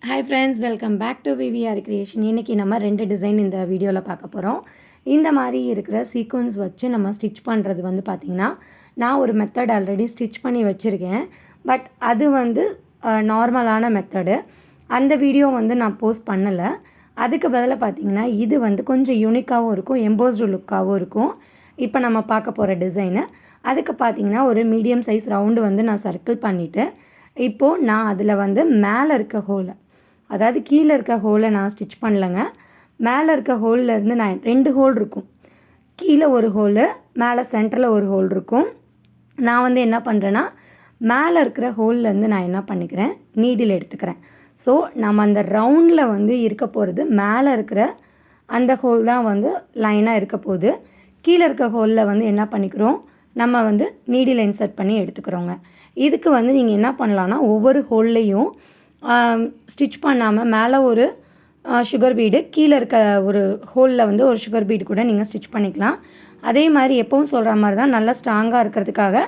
Hi friends, welcome back to VVR Creation. இன்னைக்கு நம்ம ரெண்டு டிசைன் இந்த வீடியோவில் பார்க்க போகிறோம். இந்த மாதிரி இருக்கிற சீக்வன்ஸ் வச்சு நம்ம ஸ்டிச் பண்ணுறது வந்து பார்த்திங்கன்னா, நான் ஒரு மெத்தட் ஆல்ரெடி ஸ்டிச் பண்ணி வச்சுருக்கேன். பட் அது வந்து நார்மலான மெத்தடு. அந்த வீடியோ வந்து நான் போஸ்ட் பண்ணலை. அதுக்கு பதிலாக பார்த்திங்கன்னா இது வந்து கொஞ்சம் யூனிக்காகவும் இருக்கும், எம்போஸ்டு லுக்காகவும் இருக்கும். இப்போ நம்ம பார்க்க போகிற டிசைனு அதுக்கு பார்த்திங்கன்னா ஒரு மீடியம் சைஸ் ரவுண்டு வந்து நான் சர்க்கிள் பண்ணிவிட்டு இப்போது நான் அதில் வந்து மேலே இருக்க ஹோலை, அதாவது கீழே இருக்க ஹோலை நான் ஸ்டிச் பண்ணலைங்க. மேலே இருக்க ஹோல்லேருந்து நான் 2 ஹோல் இருக்கும். கீழே ஒரு ஹோலு, மேலே சென்டரில் ஒரு ஹோல் இருக்கும். நான் வந்து என்ன பண்ணுறேன்னா மேலே இருக்கிற ஹோல்லேருந்து நான் என்ன பண்ணிக்கிறேன், நீடில் எடுத்துக்கிறேன். ஸோ நம்ம அந்த ரவுண்டில் வந்து இருக்க போகிறது மேலே இருக்கிற அந்த ஹோல் தான் வந்து லைனாக இருக்க போகுது. கீழே இருக்க ஹோலில் வந்து என்ன பண்ணிக்கிறோம், நம்ம வந்து நீடில் இன்சர்ட் பண்ணி எடுத்துக்கிறோங்க. இதுக்கு வந்து நீங்கள் என்ன பண்ணலான்னா ஒவ்வொரு ஹோல்லையும் ஸ்டிச் பண்ணாமல் மேலே ஒரு சுகர் பீடு, கீழே இருக்க ஒரு ஹோலில் வந்து ஒரு சுகர் பீடு கூட நீங்கள் ஸ்டிச் பண்ணிக்கலாம். அதே மாதிரி எப்பவும் சொல்கிற மாதிரி தான் நல்லா ஸ்ட்ராங்காக இருக்கிறதுக்காக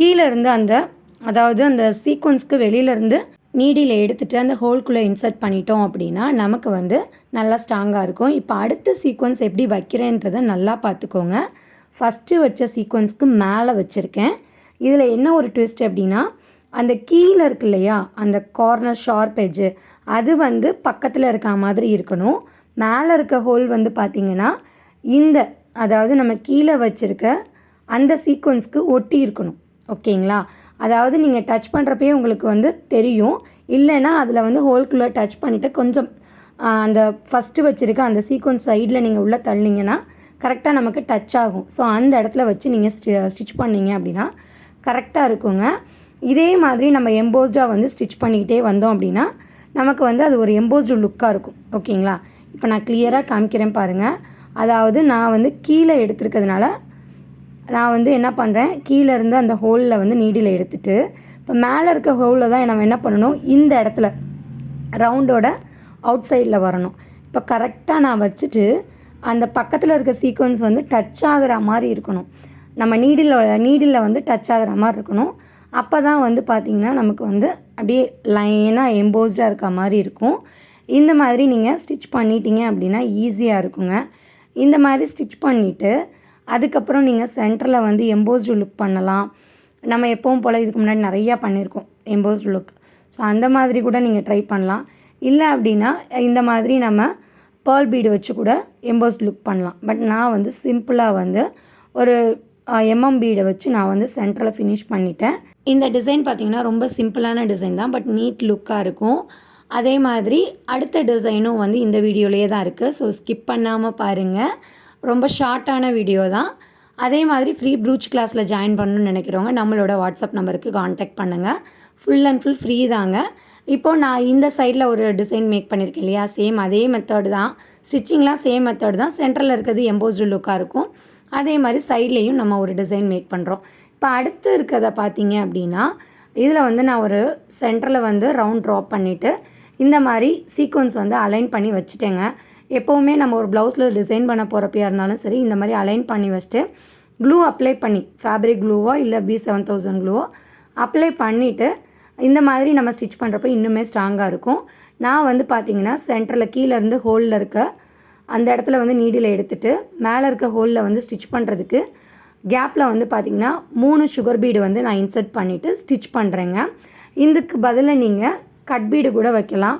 கீழே இருந்து அதாவது அந்த சீக்வன்ஸ்க்கு வெளியிலேருந்து நீடில் எடுத்துகிட்டு அந்த ஹோல்குள்ளே இன்சர்ட் பண்ணிட்டோம் அப்படின்னா நமக்கு வந்து நல்லா ஸ்ட்ராங்காக இருக்கும். இப்போ அடுத்த சீக்வன்ஸ் எப்படி வைக்கிறேன்றதை நல்லா பார்த்துக்கோங்க. ஃபஸ்ட்டு வச்ச சீக்வன்ஸ்க்கு மேலே வச்சுருக்கேன். இதில் என்ன ஒரு ட்விஸ்ட் அப்படின்னா, அந்த கீழே இருக்கு இல்லையா, அந்த கார்னர் ஷார்ப் எட்ஜு அது வந்து பக்கத்தில் இருக்க மாதிரி இருக்கணும். மேலே இருக்க ஹோல் வந்து பார்த்திங்கன்னா அதாவது நம்ம கீழே வச்சுருக்க அந்த சீக்வன்ஸ்க்கு ஒட்டி இருக்கணும். ஓகேங்களா? அதாவது நீங்கள் டச் பண்ணுறப்பே உங்களுக்கு வந்து தெரியும். இல்லைன்னா அதில் வந்து ஹோல்குள்ளே டச் பண்ணிவிட்டு கொஞ்சம் அந்த ஃபஸ்ட்டு வச்சுருக்க அந்த சீக்வன்ஸ் சைடில் நீங்கள் உள்ளே தள்ளிங்கன்னா கரெக்டாக நமக்கு டச் ஆகும். ஸோ அந்த இடத்துல வச்சு நீங்கள் ஸ்டிச் பண்ணிங்க அப்படின்னா கரெக்டாக இருக்குங்க. இதே மாதிரி நம்ம எம்போஸ்டாக வந்து ஸ்டிச் பண்ணிக்கிட்டே வந்தோம் அப்படின்னா நமக்கு வந்து அது ஒரு எம்போஸ்டு லுக்காக இருக்கும். ஓகேங்களா? இப்போ நான் கிளியராக காமிக்கிறேன் பாருங்கள். அதாவது நான் வந்து கீழே எடுத்துருக்கிறதுனால நான் வந்து என்ன பண்ணுறேன், கீழே இருந்து அந்த ஹோலில் வந்து நீடில் எடுத்துகிட்டு இப்போ மேலே இருக்க ஹோலில் தான் நம்ம என்ன பண்ணணும், இந்த இடத்துல ரவுண்டோட அவுட் சைடில் வரணும். இப்போ கரெக்டாக நான் வச்சுட்டு அந்த பக்கத்தில் இருக்க சீக்வன்ஸ் வந்து டச் ஆகிற மாதிரி இருக்கணும். நம்ம நீடில் வந்து டச் ஆகிற மாதிரி இருக்கணும். அப்போ தான் வந்து பார்த்திங்கன்னா நமக்கு வந்து அப்படியே லைனாக எம்போஸ்டாக இருக்க மாதிரி இருக்கும். இந்த மாதிரி நீங்கள் ஸ்டிச் பண்ணிட்டீங்க அப்படின்னா ஈஸியாக இருக்குங்க. இந்த மாதிரி ஸ்டிச் பண்ணிவிட்டு அதுக்கப்புறம் நீங்கள் சென்டரில் வந்து எம்போஸ்டு லுக் பண்ணலாம். நம்ம எப்பவும் போல் இதுக்கு முன்னாடி நிறையா பண்ணியிருக்கோம் எம்போஸ்டு லுக். ஸோ அந்த மாதிரி கூட நீங்கள் ட்ரை பண்ணலாம். இல்லை அப்படின்னா இந்த மாதிரி நம்ம பேர்ல் பீடு வச்சு கூட எம்போஸ்டு லுக் பண்ணலாம். பட் நான் வந்து சிம்பிளாக வந்து ஒரு பீடை வச்சு நான் வந்து சென்டரில் ஃபினிஷ் பண்ணிட்டேன். இந்த டிசைன் பார்த்திங்கன்னா ரொம்ப சிம்பிளான டிசைன் தான், பட் நீட் லுக்காக இருக்கும். அதே மாதிரி அடுத்த டிசைனும் வந்து இந்த வீடியோலேயே தான் இருக்குது. ஸோ ஸ்கிப் பண்ணாமல் பாருங்கள். ரொம்ப ஷார்ட்டான வீடியோ தான். அதே மாதிரி ஃப்ரீ ப்ரூச் கிளாஸில் ஜாயின் பண்ணணும்னு நினைக்கிறவங்க நம்மளோட வாட்ஸ்அப் நம்பருக்கு காண்டாக்ட் பண்ணுங்கள். ஃபுல் அண்ட் ஃபுல் ஃப்ரீ தாங்க. இப்போது நான் இந்த சைடில் ஒரு டிசைன் மேக் பண்ணியிருக்கேன் இல்லையா, சேம் அதே மெத்தடு தான். ஸ்டிச்சிங்லாம் சேம் மெத்தடு தான். சென்டரில் இருக்கிறது எம்போஸ்டு லுக்காக இருக்கும். அதே மாதிரி சைட்லேயும் நம்ம ஒரு டிசைன் மேக் பண்ணுறோம். இப்போ அடுத்து இருக்கிறத பார்த்தீங்க அப்படின்னா இதில் வந்து நான் ஒரு சென்டரில் வந்து ரவுண்ட் ட்ராப் பண்ணிவிட்டு இந்த மாதிரி சீக்வன்ஸ் வந்து அலைன் பண்ணி வச்சுட்டேங்க. எப்போவுமே நம்ம ஒரு ப்ளவுஸில் டிசைன் பண்ண போகிறப்பையாக இருந்தாலும் சரி இந்த மாதிரி அலைன் பண்ணி வச்சுட்டு க்ளூ அப்ளை பண்ணி, ஃபேப்ரிக் க்ளூவோ இல்லை B7000 க்ளூவோ அப்ளை பண்ணிவிட்டு இந்த மாதிரி நம்ம ஸ்டிச் பண்ணுறப்ப இன்னுமே ஸ்ட்ராங்காக இருக்கும். நான் வந்து பார்த்திங்கன்னா சென்டரில் கீழேருந்து ஹோலில் இருக்க அந்த இடத்துல வந்து நீடில் எடுத்துகிட்டு மேலே இருக்க ஹோலில் வந்து ஸ்டிச் பண்ணுறதுக்கு கேப்பில் வந்து பார்த்திங்கன்னா 3 சுகர் பீடு வந்து நான் இன்சர்ட் பண்ணிவிட்டு ஸ்டிச் பண்ணுறேங்க. இதுக்கு பதிலாக நீங்கள் கட் பீடு கூட வைக்கலாம்.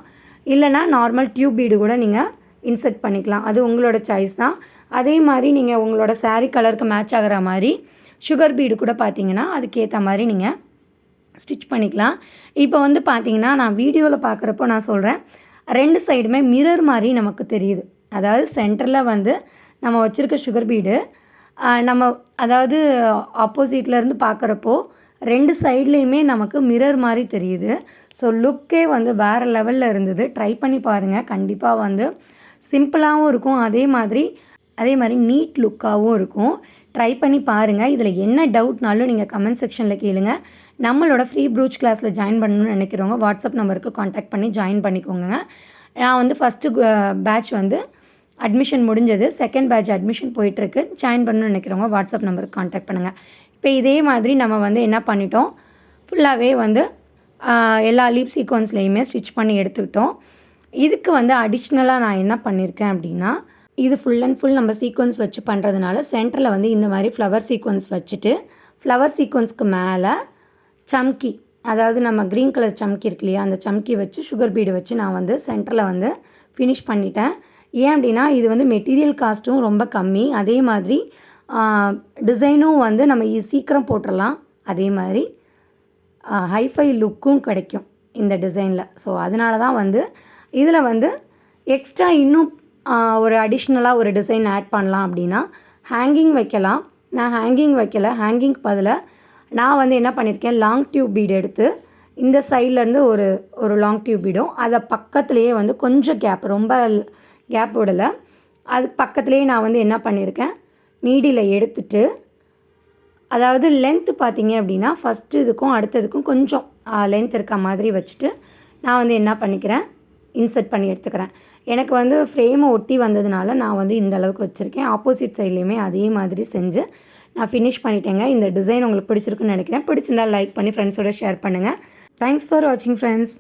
இல்லைனா நார்மல் டியூப் பீடு கூட நீங்கள் இன்சர்ட் பண்ணிக்கலாம். அது உங்களோட சாய்ஸ் தான். அதே மாதிரி நீங்கள் உங்களோட சாரீ கலருக்கு மேட்ச் ஆகிற மாதிரி சுகர் பீடு கூட பார்த்திங்கன்னா அதுக்கேற்ற மாதிரி நீங்கள் ஸ்டிச் பண்ணிக்கலாம். இப்போ வந்து பார்த்திங்கன்னா நான் வீடியோவில் பார்க்குறப்போ நான் சொல்கிறேன், 2 சைடுமே மிரர் மாதிரி நமக்கு தெரியுது. அதாவது சென்டரில் வந்து நம்ம வச்சுருக்க சுகர் பீடு நம்ம அதாவது ஆப்போசிட்லேருந்து பார்க்குறப்போ 2 சைட்லேயுமே நமக்கு மிரர் மாதிரி தெரியுது. ஸோ லுக்கே வந்து வேறு லெவலில் இருந்தது. ட்ரை பண்ணி பாருங்கள். கண்டிப்பாக வந்து சிம்பிளாகவும் இருக்கும், அதே மாதிரி நீட் லுக்காகவும் இருக்கும். ட்ரை பண்ணி பாருங்கள். இதில் என்ன டவுட்னாலும் நீங்கள் கமெண்ட் செக்ஷனில் கேளுங்க. நம்மளோட ஃப்ரீ ப்ரூச் கிளாஸில் ஜாயின் பண்ணணும்னு நினைக்கிறவங்க வாட்ஸ்அப் நம்பருக்கு காண்டாக்ட் பண்ணி ஜாயின் பண்ணிக்கோங்க. நான் வந்து ஃபஸ்ட்டு பேட்ச் வந்து அட்மிஷன் முடிஞ்சது, செகண்ட் பேட்ச் அட்மிஷன் போயிட்டுருக்கு. ஜாயின் பண்ணணும்னு நினைக்கிறவங்க வாட்ஸ்அப் நம்பருக்கு காண்டாக்ட் பண்ணுங்கள். இப்போ இதே மாதிரி நம்ம வந்து என்ன பண்ணிட்டோம், ஃபுல்லாகவே வந்து எல்லா லீப் சீக்வன்ஸ்லேயுமே ஸ்டிச் பண்ணி எடுத்துக்கிட்டோம். இதுக்கு வந்து அடிஷ்னலாக நான் என்ன பண்ணியிருக்கேன் அப்படின்னா, இது ஃபுல் அண்ட் ஃபுல் நம்ம சீக்வன்ஸ் வச்சு பண்ணுறதுனால சென்டரில் வந்து இந்த மாதிரி ஃப்ளவர் சீக்வன்ஸ் வச்சுட்டு, ஃப்ளவர் சீக்வன்ஸ்க்கு மேலே சம்கி, அதாவது நம்ம க்ரீன் கலர் சம்கி இருக்கு இல்லையா, அந்த சம்கி வச்சு சுகர் பீடு வச்சு நான் வந்து சென்டரில் வந்து ஃபினிஷ் பண்ணிட்டேன். ஏன் அப்படின்னா இது வந்து மெட்டீரியல் காஸ்ட்டும் ரொம்ப கம்மி, அதே மாதிரி டிசைனும் வந்து நம்ம சீக்கிரம் போட்டுடலாம், அதே மாதிரி ஹைஃபை லுக்கும் கிடைக்கும் இந்த டிசைனில். ஸோ அதனால தான் வந்து இதில் வந்து எக்ஸ்ட்ரா இன்னும் ஒரு அடிஷ்னலாக ஒரு டிசைன் ஆட் பண்ணலாம் அப்படின்னா ஹேங்கிங் வைக்கலாம். நான் ஹேங்கிங் வைக்கல, ஹேங்கிங்க்கு பதிலாக நான் வந்து என்ன பண்ணியிருக்கேன், லாங் டியூப் பீடு எடுத்து இந்த சைட்லேருந்து ஒரு லாங் டியூப் பீடும் அதை பக்கத்துலேயே வந்து கொஞ்சம் கேப், ரொம்ப கேப் விடலை, அது பக்கத்துலேயே நான் வந்து என்ன பண்ணியிருக்கேன், நீடியில் எடுத்துட்டு, அதாவது லென்த்து பார்த்தீங்க அப்படின்னா ஃபஸ்ட்டு இதுக்கும் அடுத்ததுக்கும் கொஞ்சம் லென்த் இருக்க மாதிரி வச்சுட்டு நான் வந்து என்ன பண்ணிக்கிறேன், இன்சர்ட் பண்ணி எடுத்துக்கிறேன். எனக்கு வந்து ஃப்ரேமை ஒட்டி வந்ததுனால நான் வந்து இந்த அளவுக்கு வச்சுருக்கேன். ஆப்போசிட் சைட்லேயுமே அதே மாதிரி செஞ்சு நான் ஃபினிஷ் பண்ணிட்டேங்க. இந்த டிசைன் உங்களுக்கு பிடிச்சிருக்குன்னு நினைக்கிறேன். பிடிச்சிருந்தால் லைக் பண்ணி ஃப்ரெண்ட்ஸோட ஷேர் பண்ணுங்கள். தேங்க்ஸ் ஃபார் வாட்சிங் ஃப்ரெண்ட்ஸ்.